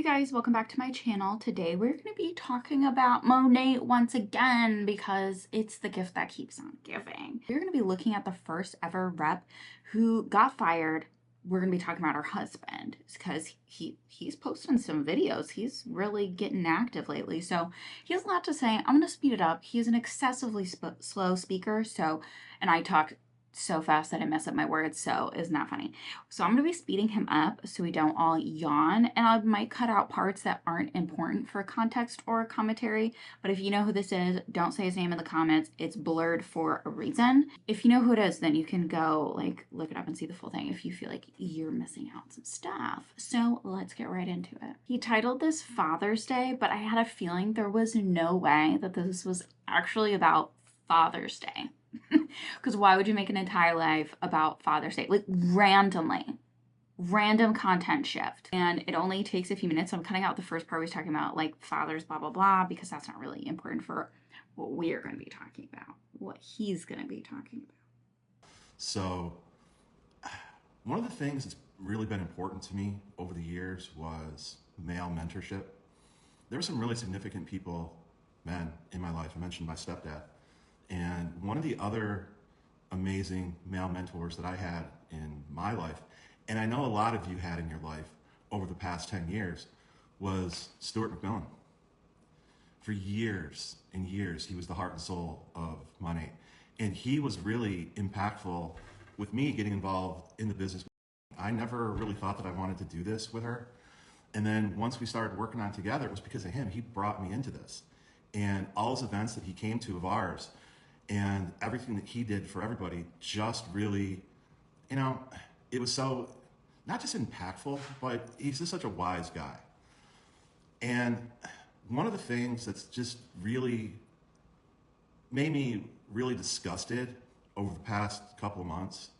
you guys, welcome back to my channel. Today we're going to be talking about Monat once again because it's the gift that keeps on giving. We're going to be looking at the first ever rep who got fired. We're going to be talking about her husband because he's posting some videos. He's really getting active lately, so he has a lot to say. I'm going to speed it up. He is an excessively slow speaker, and I talk so fast that I mess up my words, so isn't that funny? So I'm going to be speeding him up so we don't all yawn, and I might cut out parts that aren't important for context or commentary, but if you know who this is, don't say his name in the comments. It's blurred for a reason. If you know who it is, then you can go look it up and see the full thing if you feel like you're missing out some stuff. So let's get right into it. He titled this Father's Day, but I had a feeling there was no way that this was actually about Father's Day. Because why would you make an entire life about Father's Day? Like randomly. Random content shift. And it only takes a few minutes. So I'm cutting out the first part we was talking about, like fathers, blah, blah, blah, because that's not really important for what we're going to be talking about, what he's going to be talking about. So one of the things that's really been important to me over the years was male mentorship. There were some really significant people, men, in my life. I mentioned my stepdad. And one of the other amazing male mentors that I had in my life, and I know a lot of you had in your life over the past 10 years, was Stuart McMillan. For years and years, he was the heart and soul of Monat. And he was really impactful with me getting involved in the business. I never really thought that I wanted to do this with her. And then once we started working on it together, it was because of him. He brought me into this. And all those events that he came to of ours, and everything that he did for everybody just really, it was so, not just impactful, but he's just such a wise guy. And one of the things that's just really made me really disgusted over the past couple of months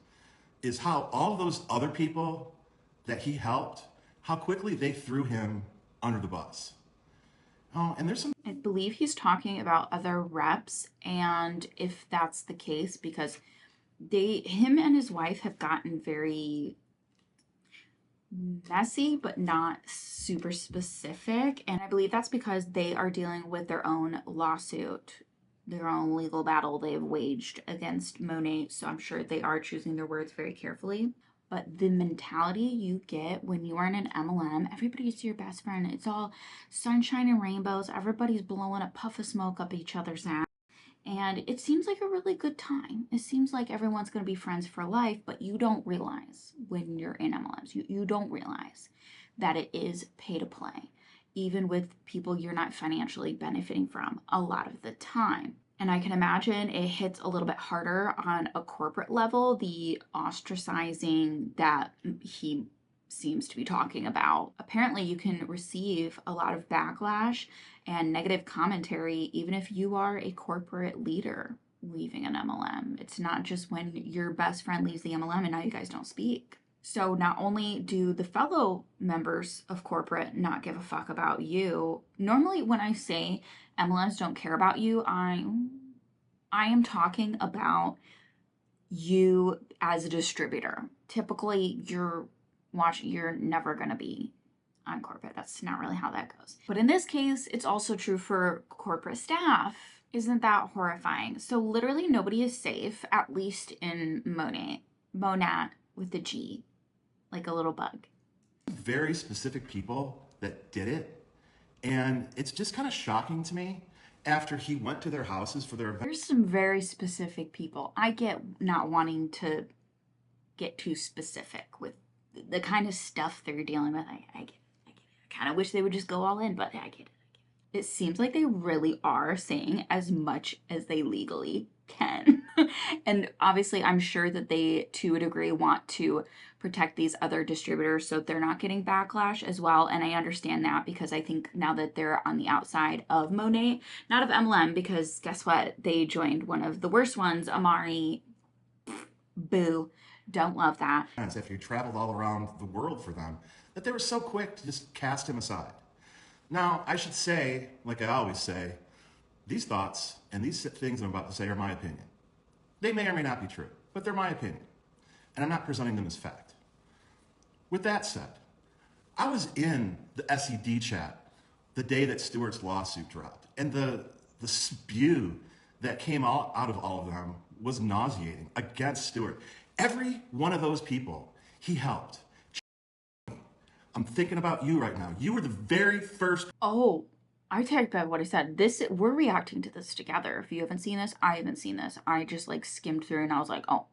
is how all those other people that he helped, how quickly they threw him under the bus. Oh, and there's some... I believe he's talking about other reps, and if that's the case, because him and his wife have gotten very messy, but not super specific, and I believe that's because they are dealing with their own lawsuit, their own legal battle they've waged against Monat, so I'm sure they are choosing their words very carefully. But the mentality you get when you are in an MLM, everybody's your best friend. It's all sunshine and rainbows. Everybody's blowing a puff of smoke up each other's ass. And it seems like a really good time. It seems like everyone's going to be friends for life, but you don't realize when you're in MLMs, you don't realize that it is pay to play, even with people you're not financially benefiting from a lot of the time. And I can imagine it hits a little bit harder on a corporate level, the ostracizing that he seems to be talking about. Apparently, you can receive a lot of backlash and negative commentary even if you are a corporate leader leaving an MLM. It's not just when your best friend leaves the MLM and now you guys don't speak. So not only do the fellow members of corporate not give a fuck about you, normally when I say MLMs don't care about you, I am talking about you as a distributor. Typically, you're never going to be on corporate. That's not really how that goes. But in this case, it's also true for corporate staff. Isn't that horrifying? So literally nobody is safe, at least in Monat with the G, like a little bug. Very specific people that did it. And it's just kind of shocking to me after he went to their houses for their events. There's some very specific people. I get not wanting to get too specific with the kind of stuff they're dealing with. I get it. I kind of wish they would just go all in, but I get it. It seems like they really are saying as much as they legally can. And obviously, I'm sure that they, to a degree, want to protect these other distributors so they're not getting backlash as well. And I understand that because I think now that they're on the outside of Monat, not of MLM, because guess what? They joined one of the worst ones, Amare. Boo. Don't love that. After he traveled all around the world for them, that they were so quick to just cast him aside. Now, I should say, like I always say, these thoughts and these things I'm about to say are my opinion. They may or may not be true, but they're my opinion. And I'm not presenting them as fact. With that said, I was in the SED chat the day that Stewart's lawsuit dropped, and the spew that came out of all of them was nauseating against Stewart. Every one of those people he helped. I'm thinking about you right now. You were the very first. Oh, I take back what I said. We're reacting to this together. If you haven't seen this, I haven't seen this. I just like skimmed through and I was like, oh,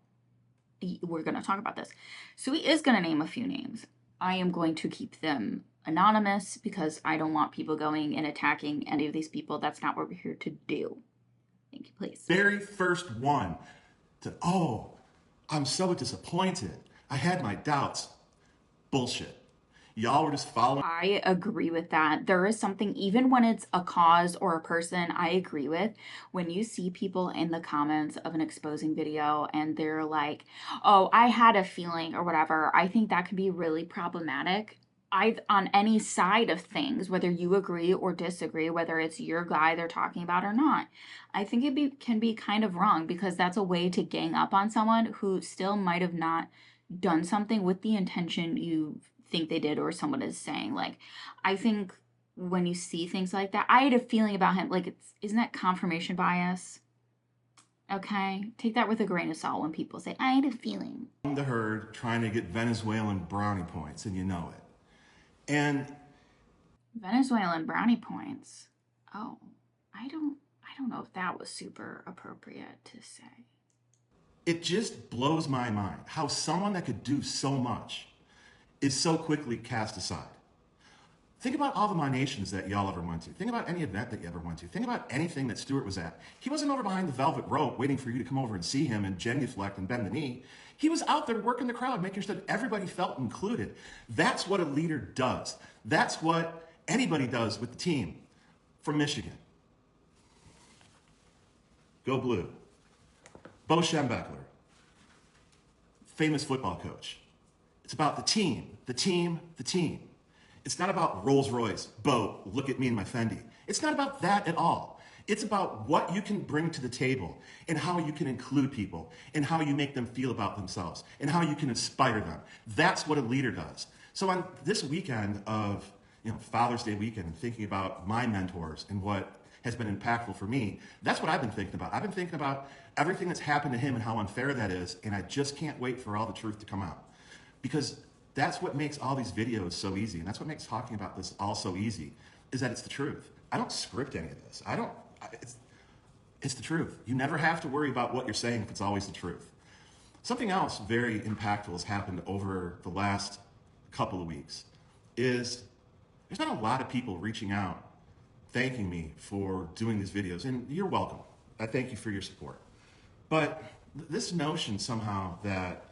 we're going to talk about this. So he is going to name a few names. I am going to keep them anonymous because I don't want people going and attacking any of these people. That's not what we're here to do. Thank you, please. Very first one to, oh, I'm so disappointed. I had my doubts. Bullshit. Y'all were just following. I agree with that. There is something, even when it's a cause or a person, I agree with. When you see people in the comments of an exposing video and they're like, oh, I had a feeling or whatever, I think that can be really problematic. On any side of things, whether you agree or disagree, whether it's your guy they're talking about or not. I think can be kind of wrong because that's a way to gang up on someone who still might have not done something with the intention you think they did or someone is saying. Like, I think when you see things like that, I had a feeling about him, like, isn't that confirmation bias? Okay, take that with a grain of salt when people say, I had a feeling. The herd trying to get Venezuelan brownie points, and you know it. And Venezuelan brownie points. Oh, I don't know if that was super appropriate to say. it just blows my mind how someone that could do so much is so quickly cast aside. Think about all the Monations that y'all ever went to. Think about any event that you ever went to. Think about anything that Stewart was at. He wasn't over behind the velvet rope waiting for you to come over and see him and genuflect and bend the knee. He was out there working the crowd, making sure that everybody felt included. That's what a leader does. That's what anybody does with the team. From Michigan. Go Blue. Bo Schembechler, famous football coach. It's about the team, the team, the team. It's not about Rolls Royce, Bo, look at me in my Fendi. It's not about that at all. It's about what you can bring to the table and how you can include people and how you make them feel about themselves and how you can inspire them. That's what a leader does. So on this weekend of Father's Day weekend and thinking about my mentors and what has been impactful for me, that's what I've been thinking about. I've been thinking about everything that's happened to him and how unfair that is, and I just can't wait for all the truth to come out. Because that's what makes all these videos so easy, and that's what makes talking about this all so easy, is that it's the truth. I don't script any of this. It's the truth. You never have to worry about what you're saying if it's always the truth. Something else very impactful has happened over the last couple of weeks is there's been a lot of people reaching out, thanking me for doing these videos, and you're welcome. I thank you for your support. But this notion somehow that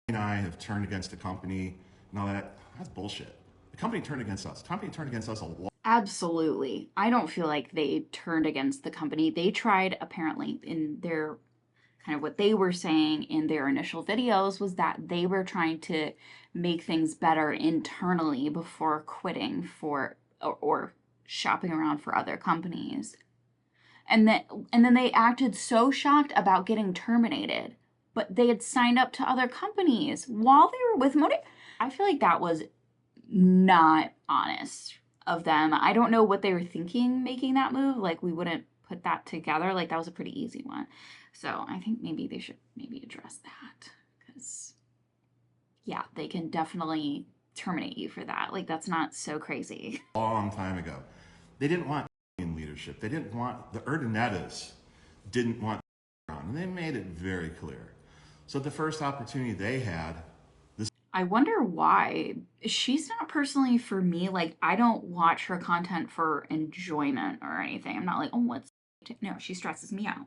I have turned against the company and all that, that's bullshit. The company turned against us. The company turned against us a lot. Absolutely. I don't feel like they turned against the company. They tried, apparently, in their kind of what they were saying in their initial videos was that they were trying to make things better internally before quitting for or shopping around for other companies. And then they acted so shocked about getting terminated, but they had signed up to other companies while they were with Monat. I feel like that was not honest of them. I don't know what they were thinking making that move. Like, we wouldn't put that together. Like, that was a pretty easy one. So I think maybe they should address that, because yeah, they can definitely terminate you for that. Like, that's not so crazy. A long time ago. They didn't want in leadership. They didn't want, the Urdanettas didn't want and they made it very clear. So the first opportunity they had, I wonder why. She's not personally for me. Like, I don't watch her content for enjoyment or anything. I'm not like, oh, no, she stresses me out.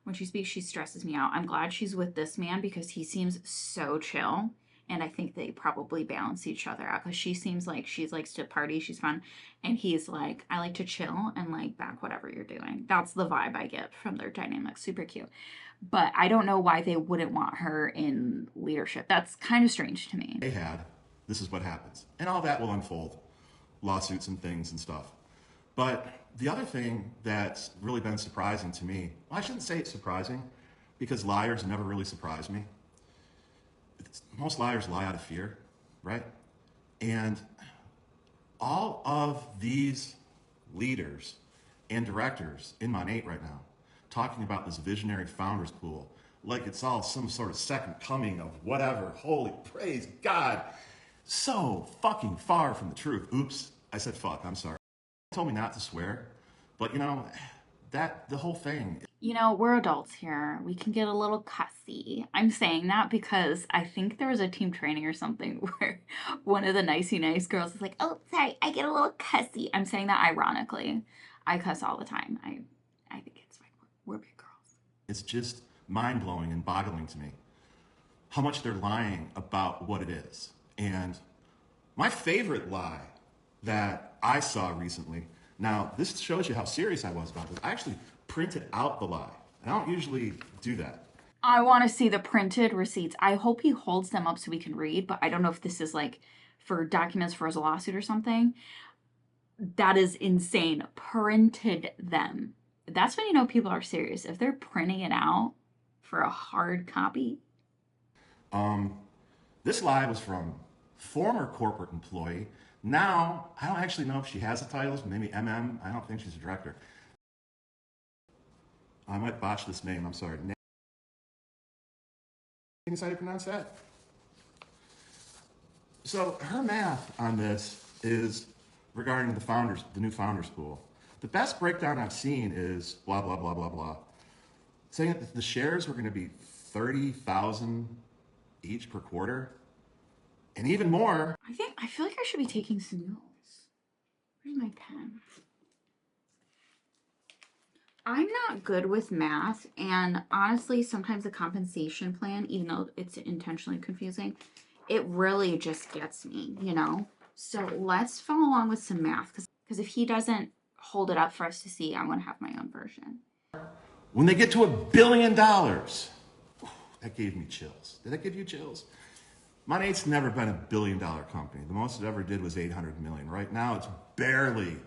When she speaks, she stresses me out. I'm glad she's with this man because he seems so chill. And I think they probably balance each other out because she seems like she likes to party. She's fun. And he's like, I like to chill and like back whatever you're doing. That's the vibe I get from their dynamic. Super cute. But I don't know why they wouldn't want her in leadership. That's kind of strange to me. They had, this is what happens. And all that will unfold. Lawsuits and things and stuff. But the other thing that's really been surprising to me, well, I shouldn't say it's surprising because liars never really surprise me. Most liars lie out of fear, right? And all of these leaders and directors in Monat right now talking about this visionary founders pool like it's all some sort of second coming of whatever. Holy praise God. So fucking far from the truth. Oops, I said fuck, I'm sorry. They told me not to swear, but you know, the whole thing. You know, we're adults here. We can get a little cussy. I'm saying that because I think there was a team training or something where one of the nicey nice girls is like, oh, sorry, I get a little cussy. I'm saying that ironically. I cuss all the time. I think it's fine. We're big girls. It's just mind-blowing and boggling to me how much they're lying about what it is. And my favorite lie that I saw recently, now this shows you how serious I was about this. I actually printed out the lie. And I don't usually do that. I want to see the printed receipts. I hope he holds them up so we can read, but I don't know if this is like for documents for his lawsuit or something. That is insane. Printed them. That's when you know people are serious. If they're printing it out for a hard copy. This lie was from former corporate employee. Now, I don't actually know if she has a title, maybe MM. I don't think she's a director. I might botch this name, I'm sorry. Can you decide to pronounce that? So her math on this is regarding the new founders pool. The best breakdown I've seen is blah, blah, blah, blah, blah. Saying that the shares were going to be 30,000 each per quarter. And even more. I feel like I should be taking some notes. Where's my pen? I'm not good with math, and honestly, sometimes the compensation plan, even though it's intentionally confusing, it really just gets me, you know? So let's follow along with some math, because if he doesn't hold it up for us to see, I'm going to have my own version. When they get to $1 billion, that gave me chills. Did that give you chills? Monat's never been $1 billion company. The most it ever did was 800 million. Right now, it's barely.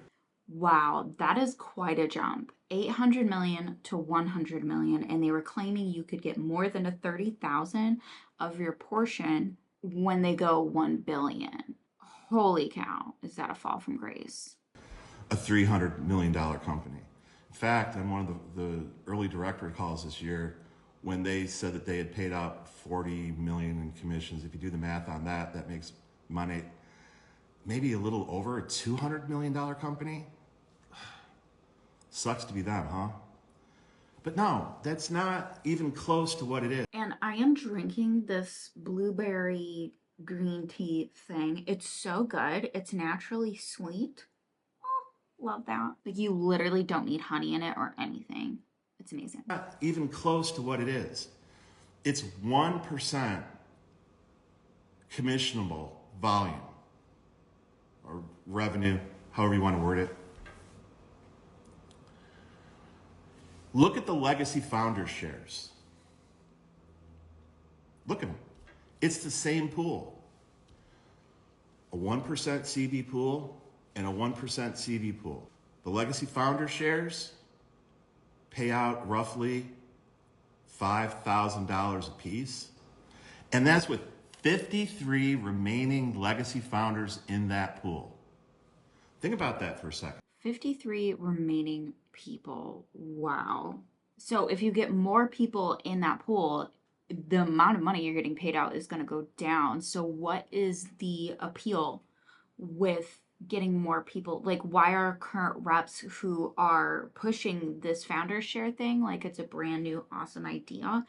Wow, that is quite a jump. 800 million to 100 million, and they were claiming you could get more than a 30,000 of your portion when they go 1 billion. Holy cow, is that a fall from grace? A $300 million company. In fact, on one of the early director calls this year, when they said that they had paid out 40 million in commissions, if you do the math on that, that makes Monat maybe a little over a $200 million company. Sucks to be them, huh? But no, that's not even close to what it is. And I am drinking this blueberry green tea thing. It's so good. It's naturally sweet. Oh, love that. Like, you literally don't need honey in it or anything. It's amazing. Not even close to what it is. It's 1% commissionable volume or revenue, however you want to word it. Look at the legacy founders shares. Look at them. It's the same pool. A 1% CV pool and a 1% CV pool. The legacy founder shares pay out roughly $5,000 a piece. And that's with 53 remaining legacy founders in that pool. Think about that for a second. 53 remaining people. Wow. So if you get more people in that pool, the amount of money you're getting paid out is going to go down. So what is the appeal with getting more people? Like, why are current reps who are pushing this founder share thing like it's a brand new awesome idea?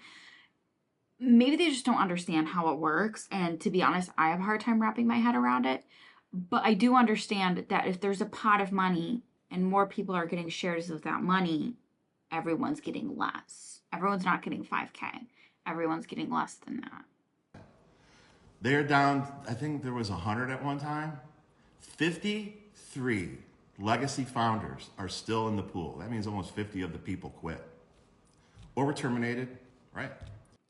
Maybe they just don't understand how it works. And to be honest, I have a hard time wrapping my head around it. But I do understand that if there's a pot of money and more people are getting shares of that money, everyone's getting less. Everyone's not getting 5K. Everyone's getting less than that. They're down, I think there was 100 at one time. 53 legacy founders are still in the pool. That means almost 50 of the people quit or were terminated, right?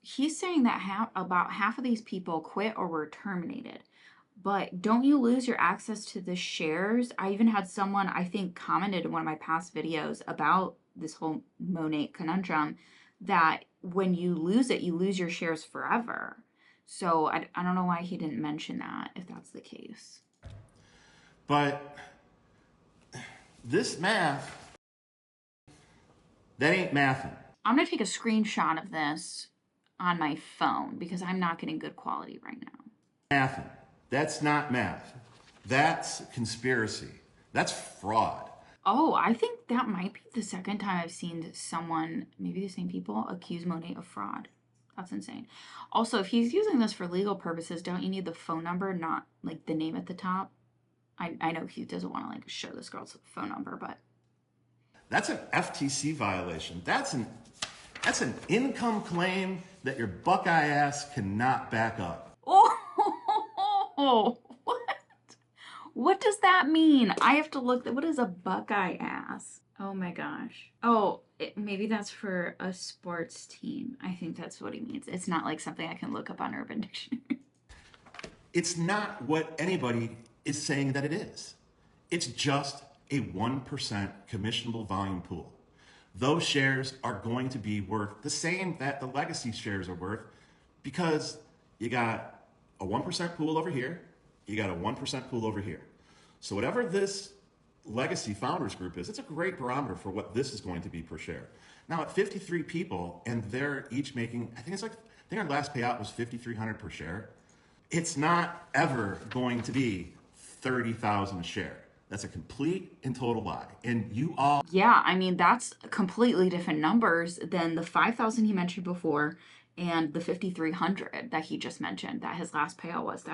He's saying that about half of these people quit or were terminated. But don't you lose your access to the shares? I even had someone, I think, commented in one of my past videos about this whole Monat conundrum, that when you lose it, you lose your shares forever. So I don't know why he didn't mention that, if that's the case. But this math, that ain't mathing. I'm going to take a screenshot of this on my phone because I'm not getting good quality right now. Mathing. That's not math. That's conspiracy. That's fraud. Oh, I think that might be the second time I've seen someone, maybe the same people, accuse Monat of fraud. That's insane. Also, if he's using this for legal purposes, don't you need the phone number, not like the name at the top? I know he doesn't want to like show this girl's phone number, but that's an FTC violation. That's an income claim that your Buckeye ass cannot back up. Oh, what? What does that mean? I have to look. What is a Buckeye ass? Oh my gosh. Oh, maybe that's for a sports team. I think that's what he means. It's not like something I can look up on Urban Dictionary. It's not what anybody is saying that it is. It's just a 1% commissionable volume pool. Those shares are going to be worth the same that the legacy shares are worth because you got a 1% pool over here, you got a 1% pool over here. So whatever this legacy founders group is, it's a great barometer for what this is going to be per share. Now at 53 people and they're each making, I think our last payout was $5,300 per share. It's not ever going to be 30,000 a share. That's a complete and total lie. And you all... Yeah, I mean, that's completely different numbers than the 5,000 he mentioned before and the 5,300 that he just mentioned that his last payout was.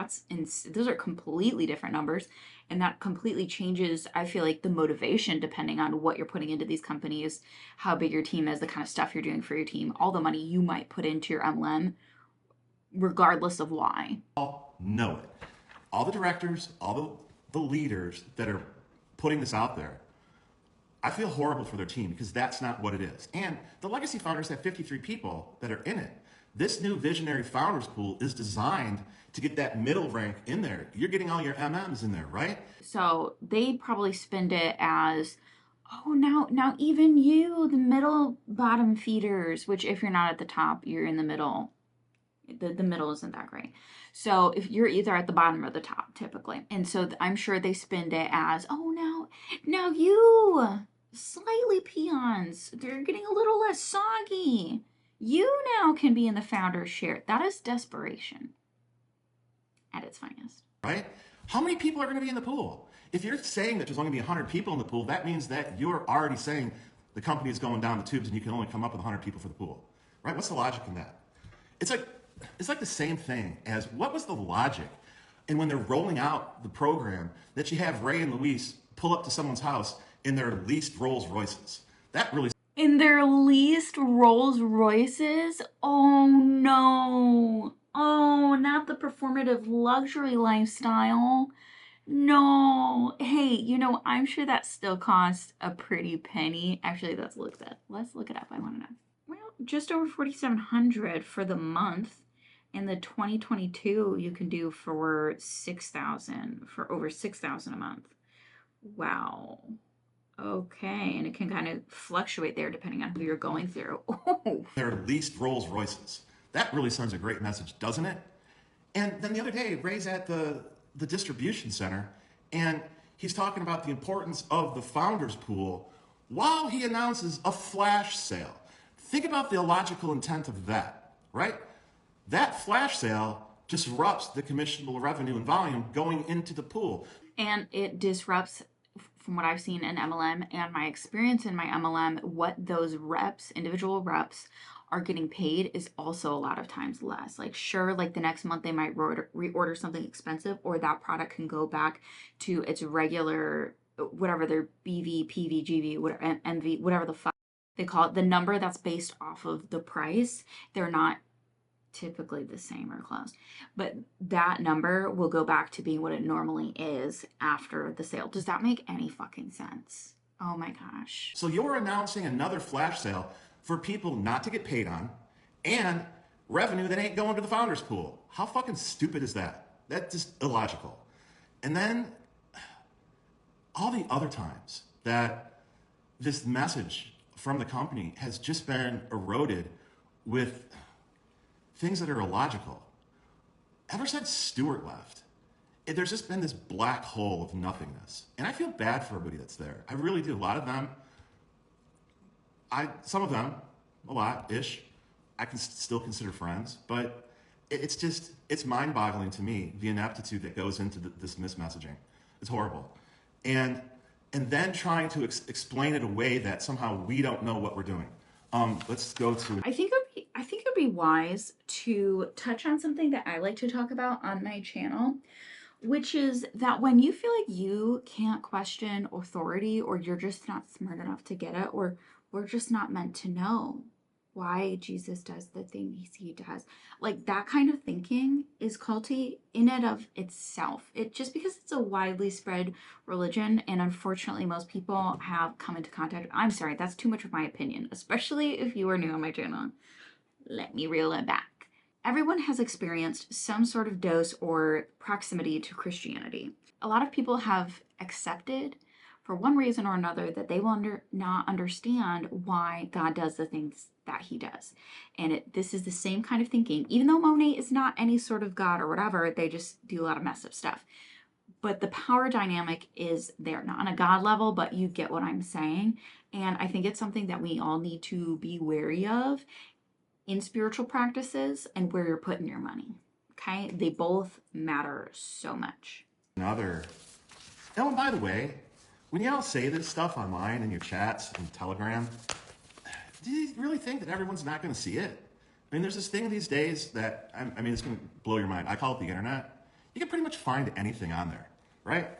Those are completely different numbers. And that completely changes, I feel like, the motivation depending on what you're putting into these companies, how big your team is, the kind of stuff you're doing for your team, all the money you might put into your MLM, regardless of why. All know it. All the directors, all the leaders that are putting this out there, I feel horrible for their team because that's not what it is. And the legacy founders have 53 people that are in it. This new visionary founders pool is designed to get that middle rank in there. You're getting all your MMs in there, right? So they probably spend it as, oh, now even you, the middle bottom feeders, which if you're not at the top, you're in the middle. The middle isn't that great. So if you're either at the bottom or the top typically. And so I'm sure they spend it as, oh, now you slightly peons, they're getting a little less soggy. You now can be in the founder's share. That is desperation at its finest. Right? How many people are going to be in the pool? If you're saying that there's only going to be 100 people in the pool, that means that you're already saying the company is going down the tubes and you can only come up with 100 people for the pool. Right? What's the logic in that? It's like the same thing as what was the logic in when they're rolling out the program that you have Ray and Luis pull up to someone's house in their leased Rolls Royces. That really... In their leased Rolls Royces? Oh no. Oh, not the performative luxury lifestyle. No. Hey, I'm sure that still costs a pretty penny. Actually, let's look it up. I want to know. Well, just over $4,700 for the month. In the 2022, you can do for over 6,000 a month. Wow. Okay, and it can kind of fluctuate there depending on who you're going through. Oh. They're leased Rolls Royces. That really sends a great message, doesn't it? And then the other day, Ray's at the distribution center, and he's talking about the importance of the founders pool while he announces a flash sale. Think about the illogical intent of that, right? That flash sale disrupts the commissionable revenue and volume going into the pool. And it disrupts, from what I've seen in MLM and my experience in my MLM, what those reps, individual reps, are getting paid is also a lot of times less. Like, sure, like the next month they might reorder something expensive, or that product can go back to its regular, whatever their BV, PV, GV, whatever, MV, whatever the fuck they call it, the number that's based off of the price. They're not typically the same or close, but that number will go back to being what it normally is after the sale. Does that make any fucking sense? Oh my gosh. So you're announcing another flash sale for people not to get paid on and revenue that ain't going to the founders pool. How fucking stupid is that? That's just illogical. And then all the other times that this message from the company has just been eroded with things that are illogical. Ever since Stewart left, there's just been this black hole of nothingness. And I feel bad for everybody that's there. I really do. A lot of them, some of them, a lot-ish, I can still consider friends, but it's mind-boggling to me, the ineptitude that goes into this mismessaging. It's horrible. And then trying to explain it away that somehow we don't know what we're doing. Let's go to... I think it would be wise to touch on something that I like to talk about on my channel, which is that when you feel like you can't question authority, or you're just not smart enough to get it, or we're just not meant to know why Jesus does the things he does, like that kind of thinking is culty in and of itself. It just because it's a widely spread religion, and unfortunately most people have come into contact. I'm sorry, that's too much of my opinion, especially if you are new on my channel. Let me reel it back. Everyone has experienced some sort of dose or proximity to Christianity. A lot of people have accepted, for one reason or another, that they will not understand why God does the things that he does. And this is the same kind of thinking. Even though Monat is not any sort of God or whatever, they just do a lot of messed up stuff. But the power dynamic is there, not on a God level, but you get what I'm saying. And I think it's something that we all need to be wary of in spiritual practices and where you're putting your money. Okay? They both matter so much. Another... Oh, and by the way, when y'all say this stuff online in your chats and Telegram, do you really think that everyone's not going to see it? I mean, there's this thing these days that, I mean, it's going to blow your mind. I call it the internet. You can pretty much find anything on there, right?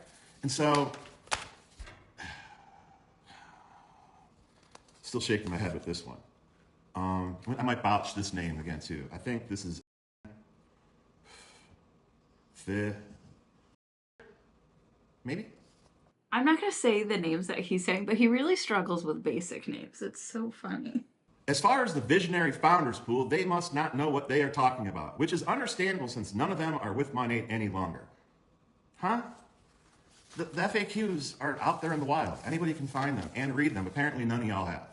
And so, still shaking my head with this one. I might botch this name again, too. I think this is... Maybe? I'm not going to say the names that he's saying, but he really struggles with basic names. It's so funny. As far as the visionary founders pool, they must not know what they are talking about, which is understandable since none of them are with Monat any longer. Huh? The FAQs are out there in the wild. Anybody can find them and read them. Apparently none of y'all have.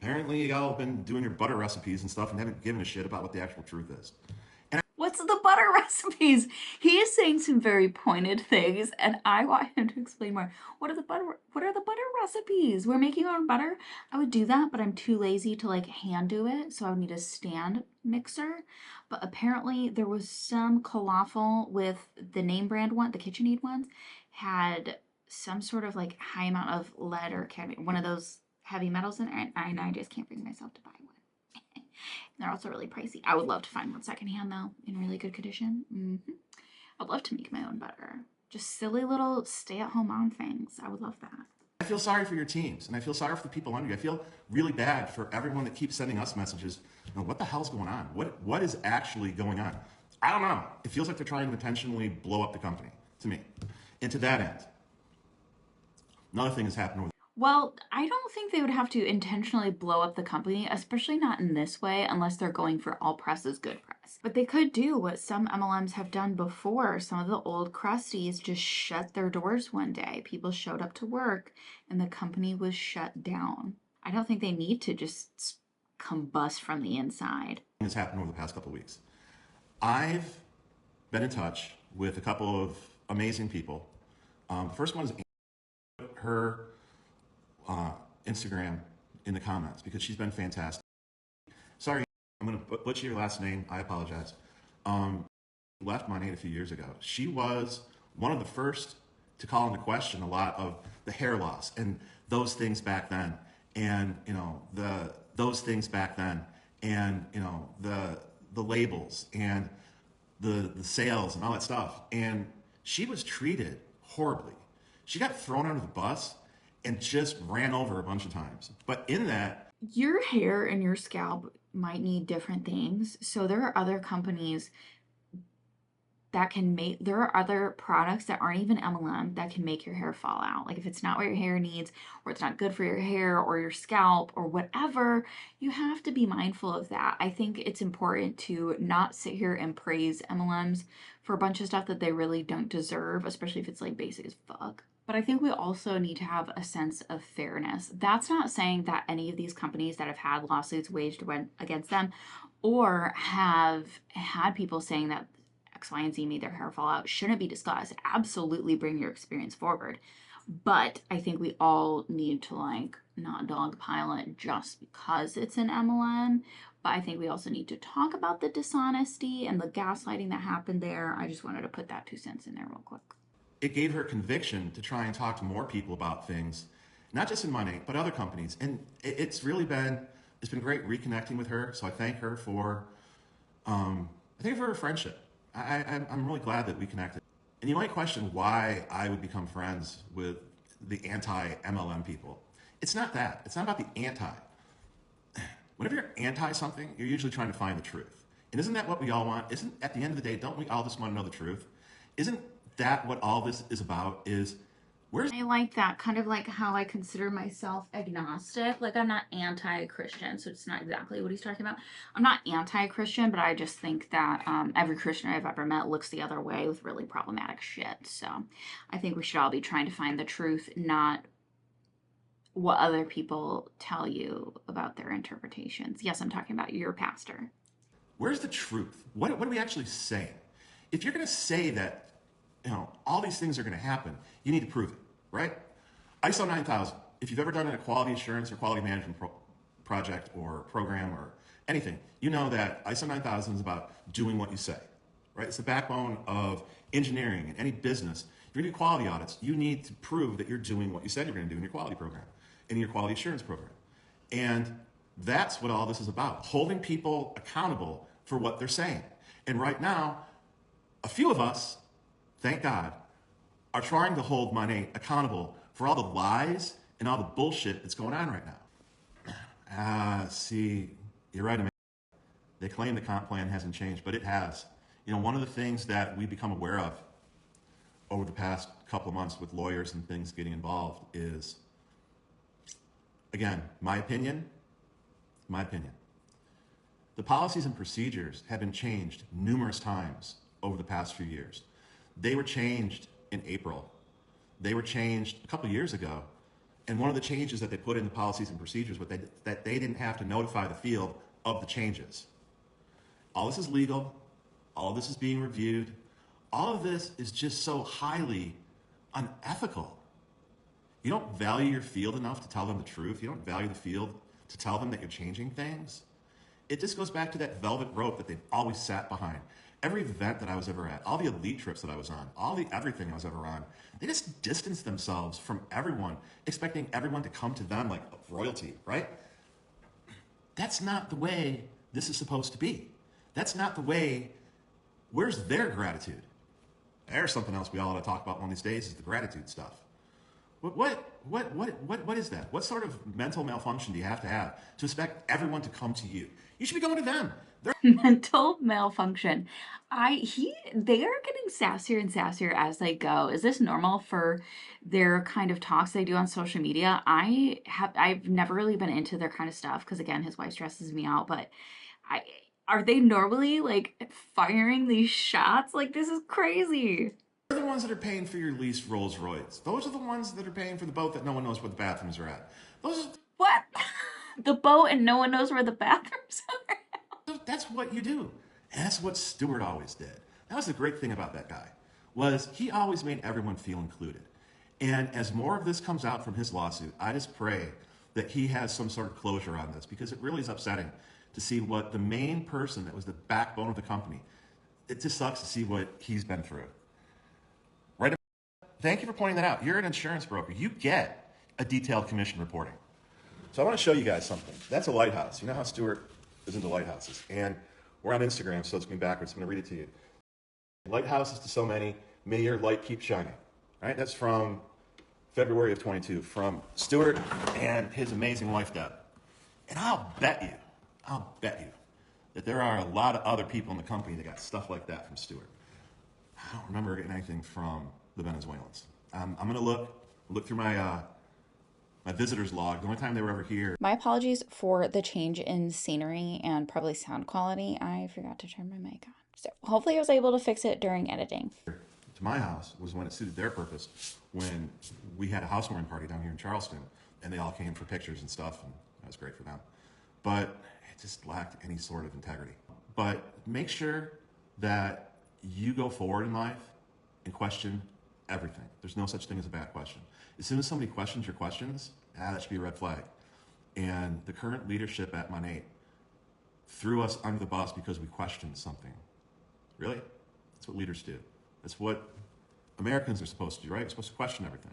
Apparently y'all have been doing your butter recipes and stuff and haven't given a shit about what the actual truth is. What's the butter recipes? He is saying some very pointed things, and I want him to explain more. What are the butter recipes? We're making our own butter. I would do that, but I'm too lazy to like hand do it, so I would need a stand mixer. But apparently there was some falafel with the name brand one, the KitchenAid ones, had some sort of like high amount of lead or cadmium, one of those heavy metals in it, and I just can't bring myself to buy one. They're also really pricey. I would love to find one secondhand though, in really good condition. I'd love to make my own butter. Just silly little stay-at-home mom things. I would love that. I feel sorry for your teams, and I feel sorry for the people under you. I feel really bad for everyone that keeps sending us messages. You know, what the hell's going on? What is actually going on? I don't know. It feels like they're trying to intentionally blow up the company, to me. And to that end, another thing has happened over... Well, I don't think they would have to intentionally blow up the company, especially not in this way, unless they're going for all press is good press. But they could do what some MLMs have done before. Some of the old crusties just shut their doors one day. People showed up to work and the company was shut down. I don't think they need to just combust from the inside. Has happened over the past couple of weeks. I've been in touch with a couple of amazing people. The first one is her Instagram in the comments because she's been fantastic. Sorry, I'm going to butcher your last name. I apologize. Left Monat a few years ago. She was one of the first to call into question a lot of the hair loss and those things back then, and you know those things back then, and you know the labels and the sales and all that stuff. And she was treated horribly. She got thrown under the bus and just ran over a bunch of times. But in that... Your hair and your scalp might need different things. So there are other companies that can make... There are other products that aren't even MLM that can make your hair fall out. Like if it's not what your hair needs, or it's not good for your hair or your scalp or whatever, you have to be mindful of that. I think it's important to not sit here and praise MLMs for a bunch of stuff that they really don't deserve, especially if it's like basic as fuck. But I think we also need to have a sense of fairness. That's not saying that any of these companies that have had lawsuits waged against them or have had people saying that X, Y, and Z made their hair fall out shouldn't be discussed. Absolutely bring your experience forward. But I think we all need to like not dogpile it just because it's an MLM. But I think we also need to talk about the dishonesty and the gaslighting that happened there. I just wanted to put that 2 cents in there real quick. It gave her conviction to try and talk to more people about things, not just in Monat, but other companies. And it's been great reconnecting with her. So I thank her for, her friendship. I'm really glad that we connected. And you might question why I would become friends with the anti-MLM people. It's not that. It's not about the anti. Whenever you're anti something, you're usually trying to find the truth. And isn't that what we all want? Isn't, at the end of the day, don't we all just want to know the truth? Isn't that what all this is about? I like that, kind of like how I consider myself agnostic. Like, I'm not anti-Christian, so it's not exactly what he's talking about. I'm not anti-Christian, but I just think that every Christian I've ever met looks the other way with really problematic shit. So I think we should all be trying to find the truth, not what other people tell you about their interpretations. Yes, I'm talking about your pastor. Where's the truth? What are we actually saying? If you're going to say that, all these things are going to happen, you need to prove it, right? ISO 9000, if you've ever done a quality assurance or quality management project or program or anything, you know that ISO 9000 is about doing what you say, right? It's the backbone of engineering and any business. If you're going to do quality audits, you need to prove that you're doing what you said you're going to do in your quality program, in your quality assurance program. And that's what all this is about, holding people accountable for what they're saying. And right now, a few of us, thank God, are trying to hold Monat accountable for all the lies and all the bullshit that's going on right now. See, you're right, Amanda. They claim the comp plan hasn't changed, but it has. One of the things that we become aware of over the past couple of months with lawyers and things getting involved is, again, my opinion, the policies and procedures have been changed numerous times over the past few years. They were changed in April. They were changed a couple of years ago. And one of the changes that they put in the policies and procedures was that they didn't have to notify the field of the changes. All this is legal. All of this is being reviewed. All of this is just so highly unethical. You don't value your field enough to tell them the truth. You don't value the field to tell them that you're changing things. It just goes back to that velvet rope that they've always sat behind. Every event that I was ever at, all the elite trips that I was on, everything I was ever on, they just distanced themselves from everyone, expecting everyone to come to them like royalty, right? That's not the way this is supposed to be. That's not the way. Where's their gratitude? There's something else we all ought to talk about one of these days is the gratitude stuff. What is that? What sort of mental malfunction do you have to expect everyone to come to you? You should be going to them. Mental malfunction. They are getting sassier and sassier as they go. Is this normal for their kind of talks they do on social media? I've never really been into their kind of stuff because again, his wife stresses me out, but are they normally like firing these shots? Like, this is crazy. They're the ones that are paying for your leased Rolls Royce. Those are the ones that are paying for the boat that no one knows where the bathrooms are at. What? The boat and no one knows where the bathrooms are. That's what you do. And that's what Stewart always did. That was the great thing about that guy, was he always made everyone feel included. And as more of this comes out from his lawsuit, I just pray that he has some sort of closure on this, because it really is upsetting to see what the main person that was the backbone of the company, it just sucks to see what he's been through. Right? Thank you for pointing that out. You're an insurance broker. You get a detailed commission reporting. So I want to show you guys something. That's a lighthouse. You know how Stewart is into lighthouses. And we're on Instagram, so it's going backwards. I'm going to read it to you. Lighthouses to so many, may your light keep shining. All right? That's from February of 22, from Stewart and his amazing wife, Deb. And I'll bet you that there are a lot of other people in the company that got stuff like that from Stewart. I don't remember getting anything from the Venezuelans. I'm going to look through my visitor's log. The only time they were ever here. My apologies for the change in scenery and probably sound quality. I forgot to turn my mic on. So hopefully I was able to fix it during editing. To my house was when it suited their purpose, when we had a housewarming party down here in Charleston, and they all came for pictures and stuff, and that was great for them. But it just lacked any sort of integrity. But make sure that you go forward in life and question everything. There's no such thing as a bad question. As soon as somebody questions your questions, that should be a red flag. And the current leadership at Monat threw us under the bus because we questioned something. Really? That's what leaders do. That's what Americans are supposed to do, right? We're supposed to question everything.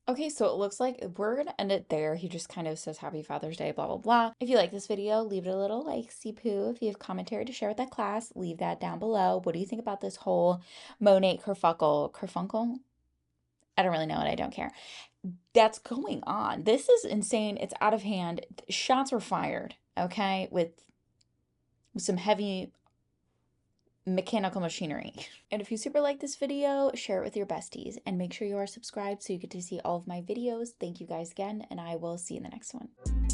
Okay, so it looks like we're going to end it there. He just kind of says Happy Father's Day, blah, blah, blah. If you like this video, leave it a little like, see poo. If you have commentary to share with that class, leave that down below. What do you think about this whole Monat kerfuffle? I don't really know it. I don't care. That's going on. This is insane. It's out of hand. Shots were fired, okay, with some heavy mechanical machinery. And if you super like this video, share it with your besties and make sure you are subscribed so you get to see all of my videos. Thank you guys again, and I will see you in the next one.